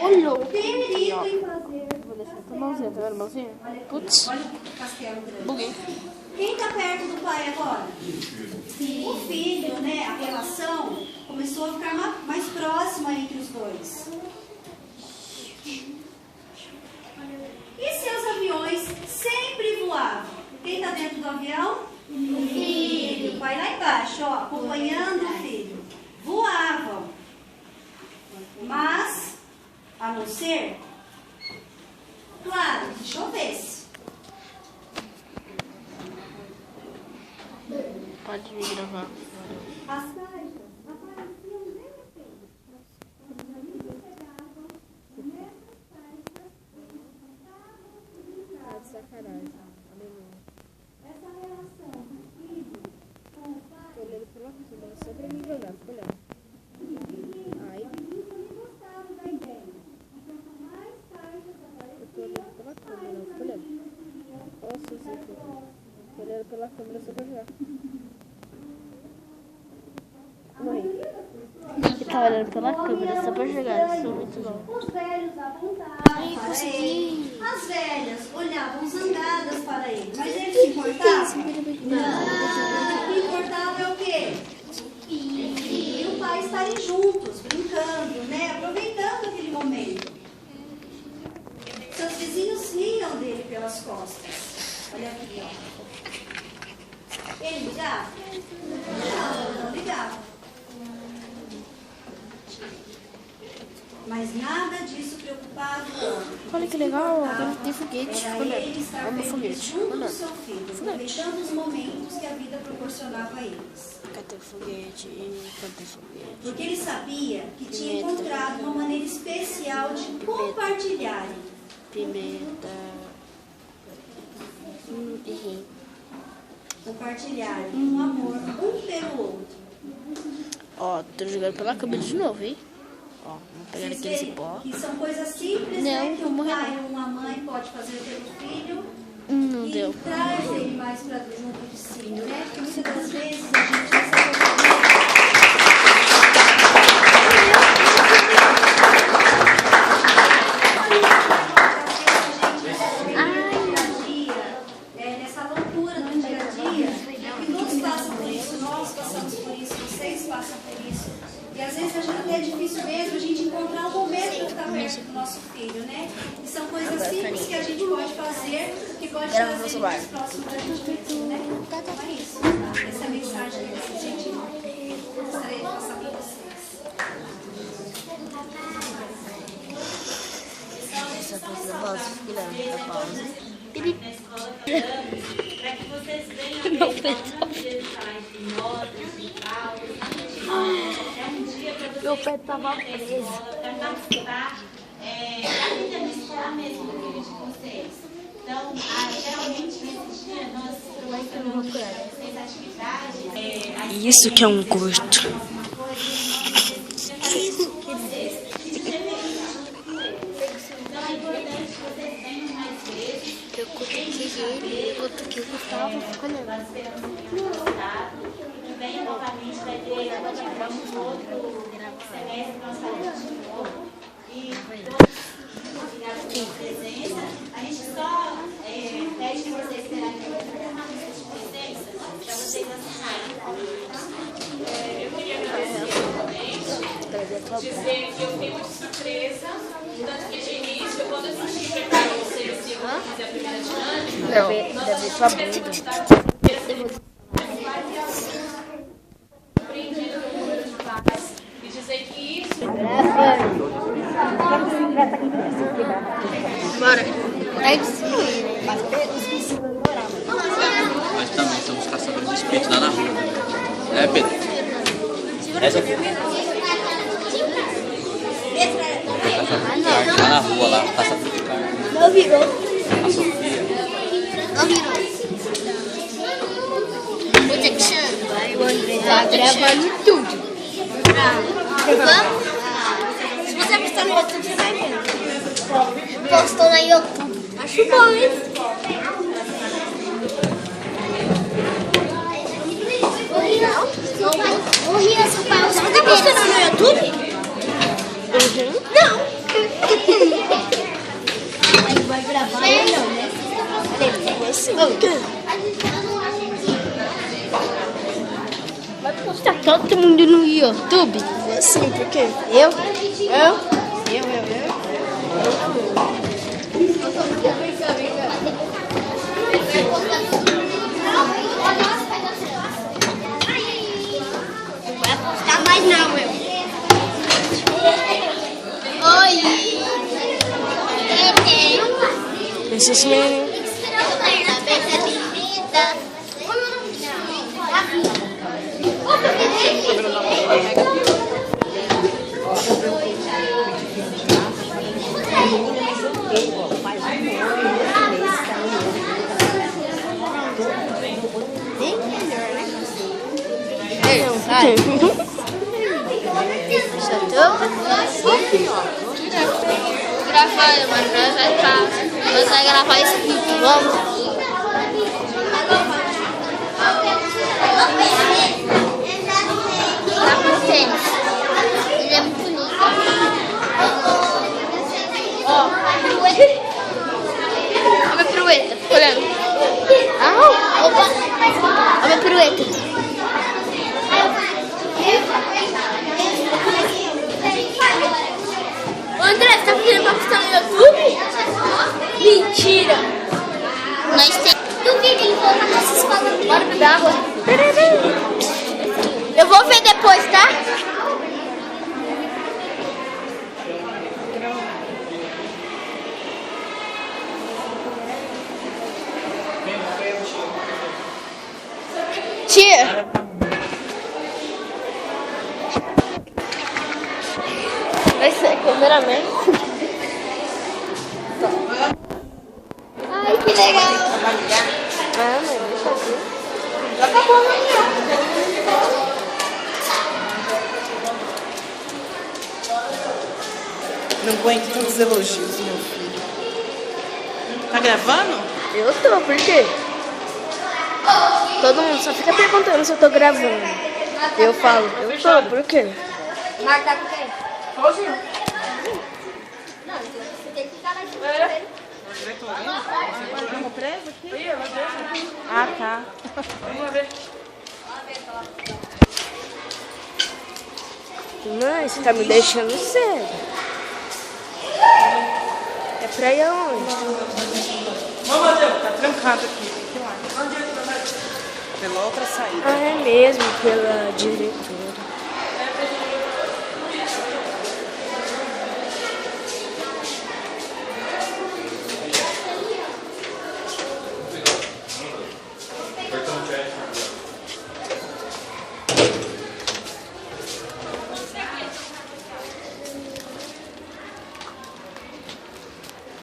Olha! Perito em fazer. Vou deixar essa mãozinha, tá vendo, mãozinha? Putz, Olha o castelo grande. buguei. Quem está perto do pai agora? O filho, né? A relação começou a ficar mais próxima entre os dois. E seus aviões sempre voavam. Quem está dentro do avião? O filho. O pai lá embaixo, ó, acompanhando o filho. Voavam. Mas, a não ser, claro, que chovesse. Pode me gravar. As caixas apareciam de repente. Os amigos chegavam nessas caixas, eles contavam e brincavam. De sacanagem. Essa relação do filho com o pai, Tô olhando pela cima, só pra me jogar, fica olhando. Aí, eles não gostavam da ideia. E quanto mais caixas eu tô olhando pela câmera, fica olhando. Nossa, isso aqui. Tô olhando pela câmera só pra jogar. Morri. Eu tava olhando pela câmera só pra jogar, isso é muito bom. os velhos apontavam Ai, para consegui. ele. As velhas olhavam zangadas para ele. Mas ele se importava? Não. O que importava é o quê? E o pai estarem juntos, brincando, né? Aproveitando aquele momento. Seus vizinhos riam dele pelas costas. Olha aqui, ó. Ele ligava? Não ligava. Mas nada disso preocupava o homem. Olha que legal, agora tem foguete. Era Olha, ele estar olha o meu bem foguete. junto do Olha. seu filho, Foguete. aproveitando os momentos que a vida proporcionava a eles. Cadê o foguete? Cadê o foguete? Porque ele sabia que tinha Pimenta. encontrado uma maneira especial de compartilharem. Pimenta. Errei. Compartilharem um amor um pelo outro. Ó, tô jogando pela câmera de novo, hein? Ó, vamos pegar Vocês aqui esse veem pó. que são coisas simples, Não, né? Que vou um morrer pai ou uma mãe pode fazer pelo filho. Não E deu. traz ele mais para junto de si, né? Porque muitas das vezes a gente recebe nessa loucura do dia a dia, que todos passam por isso, nós passamos por isso, vocês passam por isso. E às vezes até é difícil mesmo a gente encontrar um momento para ficar perto do nosso filho, né? E são coisas simples que a gente pode fazer, que pode trazer ele mais próximo da gente mesmo, né? Então é isso. Essa é a mensagem que a gente gostaria de passar para vocês. Essa coisa da pausa, filando da pausa. Para que vocês venham ver dias de notas, de causas. É um dia para vocês Meu pé tava preso. para participar da vida na escola mesmo da vida de vocês. Então, geralmente nesse dia nós proporcionamos para vocês atividades. Isso que é um curto. Então é importante que vocês venham mais vezes. Eu cutuquei ele, cutuquei o Gustavo, ficou olhando. Nós esperamos muito resultado. Que venha novamente, vai ter novamente outro semestre que nós faremos de novo. E todos obrigados pela presença. A gente só pede que vocês esperarem uma lista de presença para vocês assinarem. Eu queria agradecer novamente, dizer que eu fiquei muito surpresa, tanto que de início, quando eu assisti preparar vocês, se eu fizer a primeira dinâmica, Não, deve ser sua bunda. surpreendido com o número de pais e dizer que isso Bora. Nós também somos caçadores de espírito lá na rua. É, Pedro? Essa aqui. Lá na rua, lá, caçador de carne. Não virou. A Sofia. Não virou. Vai, o André tá gravando tudo. Vamos? Se você postar no YouTube, você vai ver. Postou no YouTube. Acho bom, hein? Ô, Rian, seu pai usa o que no YouTube? Não. assim, por quê? Vai postar todo mundo no YouTube? Assim, por quê? Eu? Não vai postar mais não, eu. Oi! This is me. Gravando, mano, nós vai gravar esse vídeo, vamos? Tá com tênis. Ele é muito lindo. Ó, pirueta. Olha a minha pirueta, fica olhando. Opa! Olha a minha pirueta. André, você tá fazendo pra postar no YouTube? Mentira! Nós temos. Tu vi que ele volta com essas palavras. Bora beber água. Eu vou ver depois, tá? Tia! Vai ser cameraman. Ai, que legal! Ah, mãe, deixa eu ver. Já acabou, né? Não aguento tantos elogios, meu filho. Tá gravando? Eu tô, por quê? Todo mundo só fica perguntando se eu tô gravando. Eu falo, eu tô, por quê? Marta tá com quem? Sozinho. Não, você tem que ficar lá junto. Ficou preso aqui? Ah, tá. Mãe, você tá me deixando sério. É pra ir aonde? Tá trancado aqui. Pela outra saída. Ah, é mesmo, pela diretora.